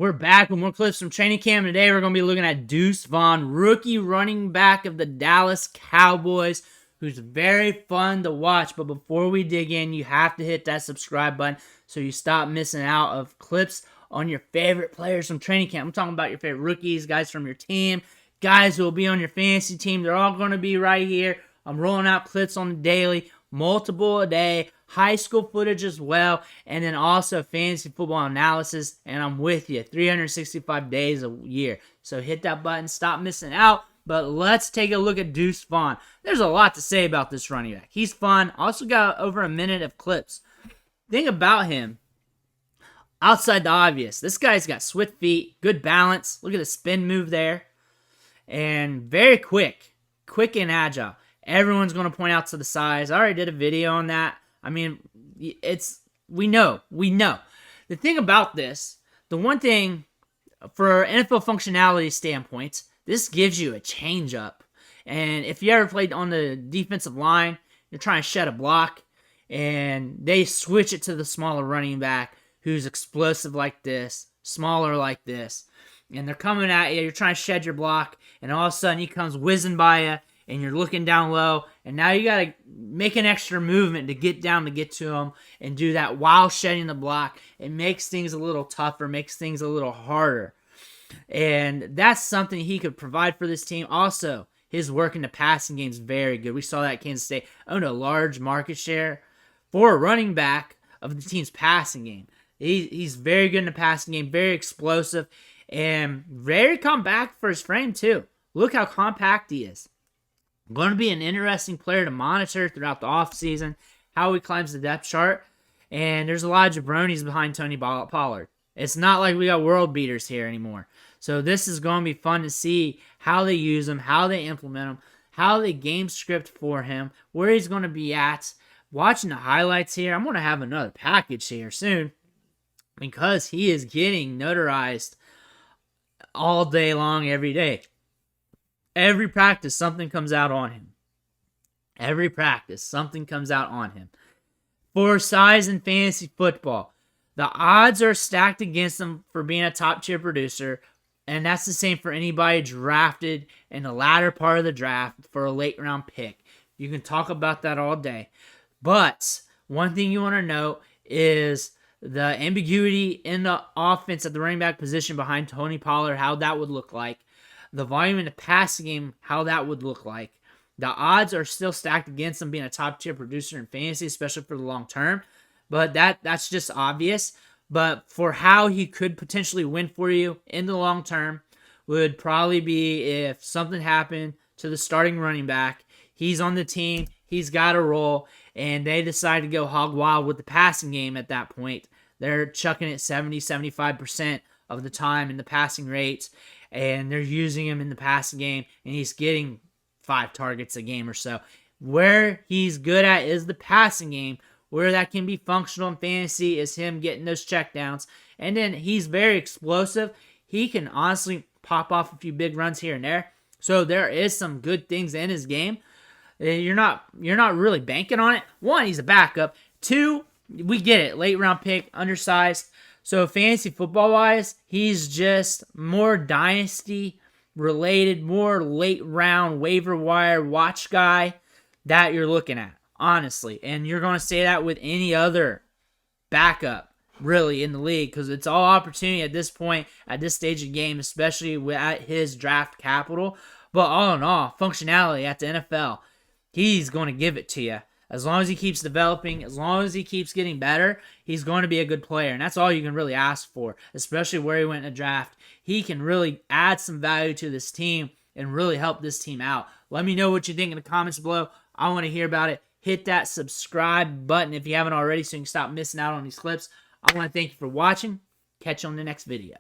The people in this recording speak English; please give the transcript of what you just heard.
We're back with more clips from training camp. Today we're going to be looking at Deuce Vaughn, rookie running back of the Dallas Cowboys, who's very fun to watch. But before we dig in, you have to hit that subscribe button so you stop missing out of clips on your favorite players from training camp. I'm talking about your favorite rookies, guys from your team, guys who will be on your fantasy team. They're all going to be right here. I'm rolling out clips on the daily, multiple a day, high school footage as well, and then also fantasy football analysis, and I'm with you 365 days a year. So hit that button, stop missing out. But let's take a look at Deuce Vaughn. There's a lot to say about this running back. He's fun. Also got over a minute of clips. Thing about him, outside the obvious, this guy's got swift feet, good balance. Look at the spin move there. And very quick and agile. Everyone's going to point out to the size. I already did a video on that. I mean, we know. The thing about this, the one thing for NFL functionality standpoints, this gives you a changeup. And if you ever played on the defensive line, you're trying to shed a block, and they switch it to the smaller running back who's explosive like this, smaller like this, and they're coming at you, you're trying to shed your block, and all of a sudden he comes whizzing by you, and you're looking down low, and now you got to make an extra movement to get down to get to him and do that while shedding the block. It makes things a little tougher, makes things a little harder. And that's something he could provide for this team. Also, his work in the passing game is very good. We saw that Kansas State owned a large market share for a running back of the team's passing game. He's very good in the passing game, very explosive, and very compact for his frame too. Look how compact he is. Going to be an interesting player to monitor throughout the offseason, how he climbs the depth chart. And there's a lot of jabronis behind Tony Pollard. It's not like we got world beaters here anymore. So this is going to be fun to see how they use him, how they implement him, how they game script for him, where he's going to be at. Watching the highlights here, I'm going to have another package here soon because he is getting notarized all day long, every day. Every practice, something comes out on him. Every practice, something comes out on him. For size in fantasy football, the odds are stacked against him for being a top-tier producer, and that's the same for anybody drafted in the latter part of the draft for a late-round pick. You can talk about that all day. But one thing you want to know is the ambiguity in the offense at the running back position behind Tony Pollard, how that would look like. The volume in the passing game, how that would look like. The odds are still stacked against him being a top-tier producer in fantasy, especially for the long term. But that's just obvious. But for how he could potentially win for you in the long term would probably be if something happened to the starting running back. He's on the team. He's got a role. And they decide to go hog wild with the passing game at that point. They're chucking it 70-75% of the time in the passing rates. And they're using him in the passing game, and he's getting 5 targets a game or so. Where he's good at is the passing game. Where that can be functional in fantasy is him getting those checkdowns. And then he's very explosive. He can honestly pop off a few big runs here and there. So there is some good things in his game. You're not really banking on it. 1, he's a backup. 2, we get it. Late round pick, undersized. So fantasy football-wise, he's just more dynasty related, more late round waiver wire watch guy that you're looking at, honestly. And you're going to say that with any other backup, really, in the league, because it's all opportunity at this point, at this stage of the game, especially at his draft capital. But all in all, functionality at the NFL, he's going to give it to you. As long as he keeps developing, as long as he keeps getting better, he's going to be a good player. And that's all you can really ask for, especially where he went in the draft. He can really add some value to this team and really help this team out. Let me know what you think in the comments below. I want to hear about it. Hit that subscribe button if you haven't already so you can stop missing out on these clips. I want to thank you for watching. Catch you on the next video.